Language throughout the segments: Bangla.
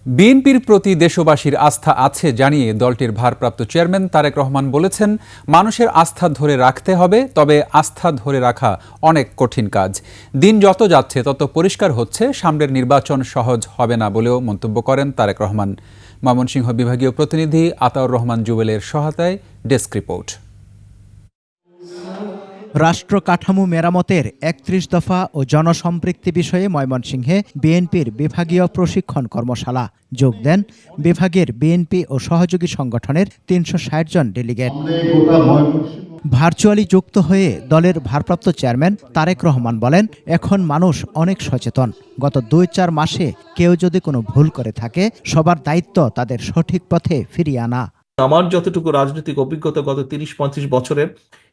বিএনপির প্রতি দেশবাসীর আস্থা আছে জানিয়ে দলটির ভারপ্রাপ্ত চেয়ারম্যান তারেক রহমান বলেছেন, মানুষের আস্থা ধরে রাখতে হবে, তবে আস্থা ধরে রাখা অনেক কঠিন কাজ। দিন যত যাচ্ছে তত পরিষ্কার হচ্ছে সামনের নির্বাচন সহজ হবে না বলেও মন্তব্য করেন তারেক রহমান। ময়মনসিংহ বিভাগীয় প্রতিনিধি আতাউর রহমান জুবেলের সহায়তায় ডেস্ক রিপোর্ট। রাষ্ট্র কাঠামো মেরামতের ৩১ দফা ও জনসম্পৃক্তি বিষয়ে ময়মনসিংহে বিএনপির বিভাগীয় প্রশিক্ষণ কর্মশালা। যোগ দেন বিভাগের বিএনপি ও সহযোগী সংগঠনের ৩৬০ জন ডেলিগেট। ভার্চুয়ালি যুক্ত হয়ে দলের ভারপ্রাপ্ত চেয়ারম্যান তারেক রহমান বলেন, এখন মানুষ অনেক সচেতন। গত ২-৪ মাসে কেউ যদি কোনো ভুল করে থাকে, সবার দায়িত্ব তাদের সঠিক পথে ফিরিয়ে আনা। আমার যতটুকু রাজনৈতিক অভিজ্ঞতা গত ৩০-৩৫ বছরের,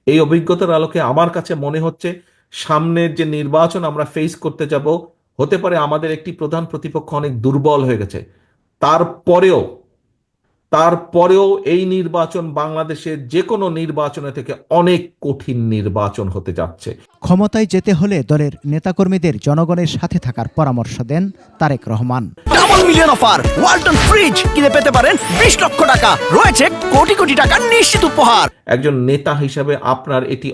এই অভিজ্ঞতার আলোকে আমার কাছে মনে হচ্ছে সামনের যে নির্বাচন আমরা ফেস করতে যাব, হতে পারে আমাদের একটি প্রধান প্রতিপক্ষ অনেক দুর্বল হয়ে গেছে। তারপরেও এই নির্বাচন বাংলাদেশের যে কোনো নির্বাচনের থেকে অনেক কঠিন নির্বাচন হতে যাচ্ছে। ক্ষমতায় যেতে হলে দলের নেতাকর্মীদের জনগণের সাথে থাকার পরামর্শ দেন Tarique Rahman. Double million offer, Walton fridge কিনে পেতে পারেন ২০ লক্ষ টাকা, রয়েছে কোটি কোটি টাকার নিশ্চিত উপহার। একজন নেতা হিসেবে আপনার এটি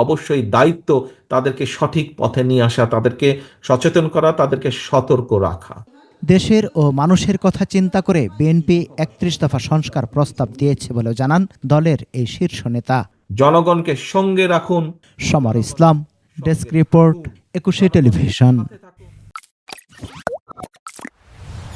অবশ্যই দায়িত্ব তাদেরকে সঠিক পথে নিয়ে আসা, তাদেরকে সচেতন করা, তাদেরকে সতর্ক রাখা। দেশের ও মানুষের কথা চিন্তা করে বিএনপি ৩১ দফা সংস্কার প্রস্তাব দিয়েছে বলেও জানান দলের এই শীর্ষ নেতা। জনগণকে সঙ্গে রাখুন। সমর ইসলাম, ডেস্ক রিপোর্ট, ২১ টেলিভিশন।